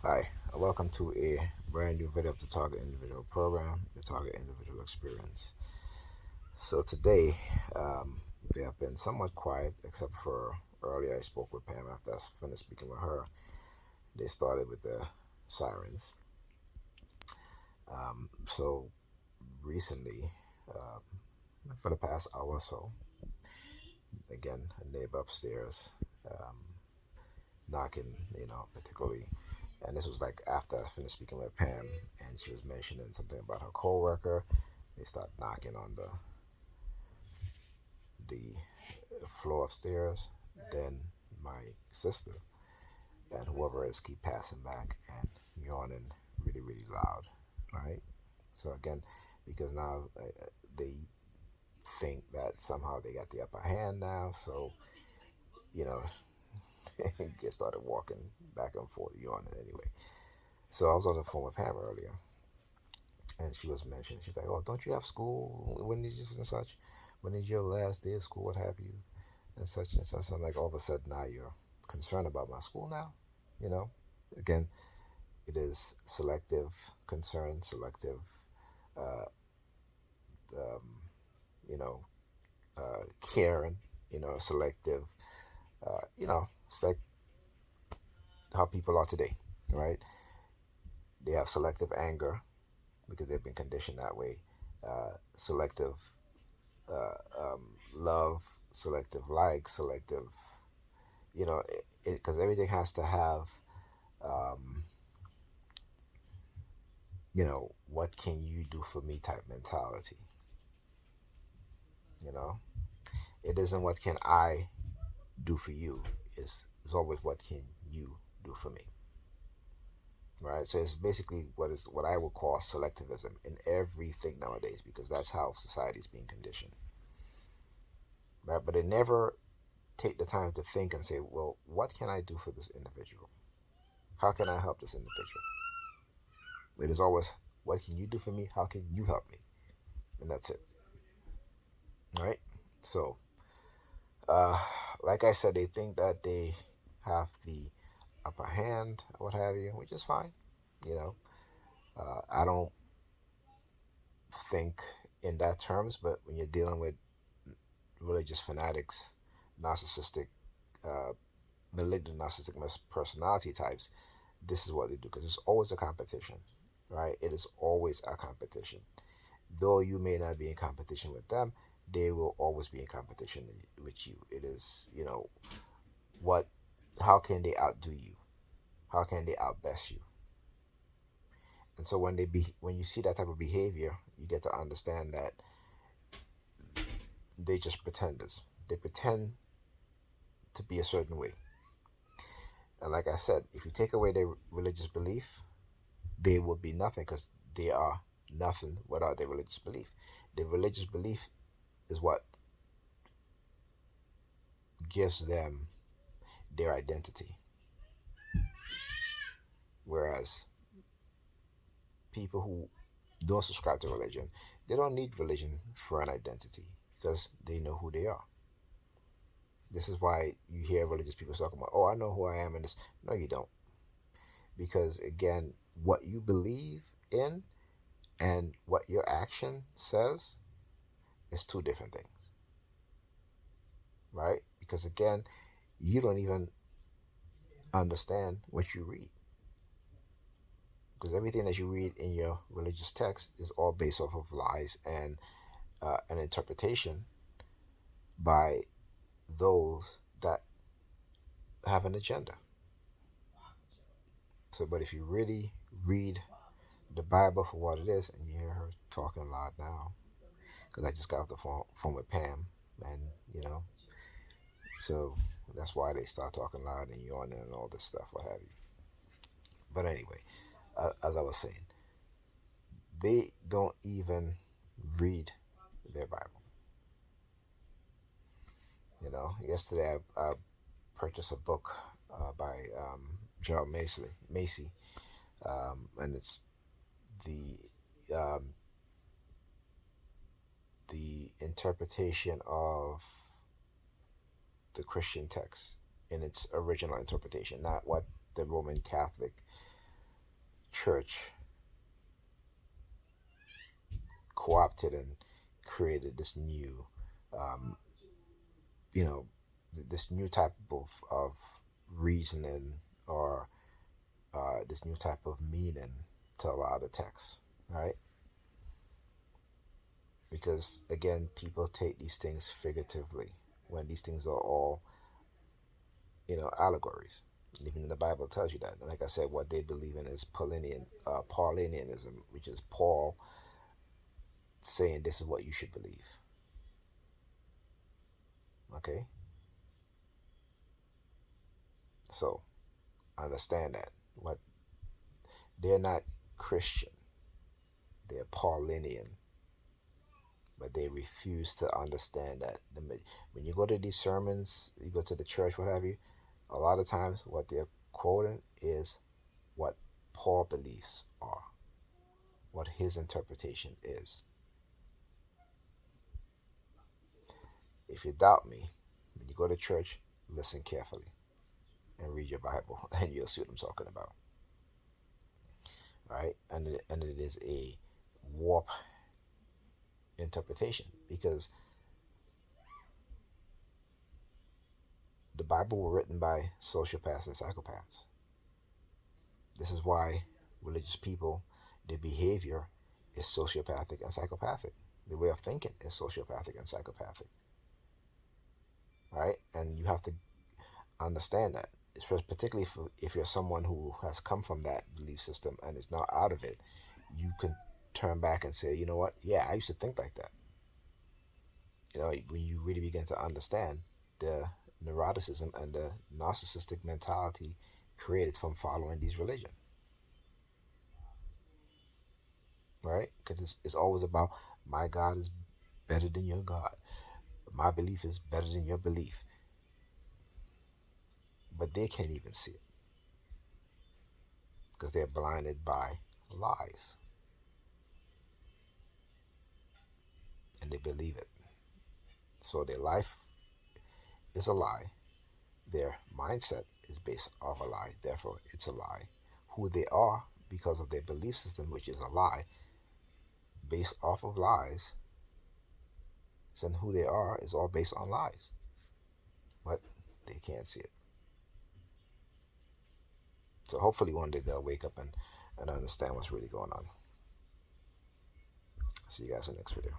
Hi, welcome to a brand new video of the Target Individual Program, the Target Individual Experience. So today, they have been somewhat quiet, except for earlier I spoke with Pam. After I finished speaking with her, they started with the sirens. So recently, um, for the past hour or so, again, a neighbor upstairs um, knocking, particularly. And this was like after I finished speaking with Pam, and she was mentioning something about her coworker. They start knocking on the floor upstairs. Then my sister and whoever is keep passing back and yawning really, really loud. Right. So again, because now they think that somehow they got the upper hand now. So you know, get started walking back and forth yawning anyway. So I was on the phone with Pam earlier, and she was mentioning, she's like, "Oh, don't you have school? When is this and such? When is your last day of school? What have you?" And such and such. I'm like, all of a sudden now you're concerned about my school now. You know, again, it is selective concern, selective, uh, um, you know, caring. Selective. It's like how people are today, right? They have selective anger because they've been conditioned that way. Selective love, selective like, selective, because everything has to have, um, what can you do for me type mentality. You know, it isn't what can I do for you. It's always what can you do for me. Right. So it's basically what I would call selectivism in everything nowadays because that's how society is being conditioned. Right. But they never take the time to think and say, well, what can I do for this individual? How can I help this individual? It is always, what can you do for me? How can you help me? And that's it. All right. So, uh, like I said, they think that they have the upper hand, what have you, which is fine. You know, I don't think in that terms, but when you're dealing with religious fanatics, narcissistic, uh, malignant narcissistic personality types, this is what they do because it's always a competition, right? It is always a competition. Though you may not be in competition with them, they will always be in competition with you. It is, what, how can they outdo you? How can they outbest you? And so when you see that type of behavior, you get to understand that they just pretenders. They pretend to be a certain way. And like I said, if you take away their religious belief, they will be nothing because they are nothing without their religious belief. Their religious belief is what gives them their identity. Whereas people who don't subscribe to religion, they don't need religion for an identity because they know who they are. This is why you hear religious people talking about, oh, I know who I am in this. No, you don't. Because again, what you believe in and what your action says is two different things, right? Because again, you don't even understand what you read. Because everything that you read in your religious text is all based off of lies and an interpretation by those that have an agenda. So, but if you really read the Bible for what it is, and you hear her talking loud now, because I just got off the phone with Pam, and so that's why they start talking loud and yawning and all this stuff, what have you. But anyway, as I was saying, they don't even read their Bible. Yesterday I purchased a book by Gerald Macy, and it's the the interpretation of the Christian text in its original interpretation, not what the Roman Catholic church co-opted and created this new, um, you know, this new type of reasoning, or this new type of meaning to a lot of the text, right? Because again, people take these things figuratively when these things are all, allegories. Even in the Bible it tells you that. And like I said, what they believe in is Paulinianism, which is Paul saying this is what you should believe. Okay? So understand that. What they're not Christian, they're Paulinian, but they refuse to understand that. When you go to these sermons, you go to the church, what have you, a lot of times what they're quoting is what Paul beliefs are, what his interpretation is. If you doubt me, when you go to church, listen carefully and read your Bible, and you'll see what I'm talking about. Right? And it is a warp interpretation, because the Bible was written by sociopaths and psychopaths. This is why religious people, their behavior is sociopathic and psychopathic. The way of thinking is sociopathic and psychopathic. Right? And you have to understand that, particularly if you're someone who has come from that belief system and is now out of it. You can turn back and say, you know what, yeah, I used to think like that. When you really begin to understand the neuroticism and the narcissistic mentality created from following these religions, right? Because it's always about, my God is better than your God, my belief is better than your belief, but they can't even see it because they're blinded by lies, and they believe it. So their life is a lie. Their mindset is based off a lie. Therefore, it's a lie. Who they are, because of their belief system, which is a lie, based off of lies, and who they are is all based on lies. But they can't see it. So hopefully one day they'll wake up and understand what's really going on. See you guys in the next video.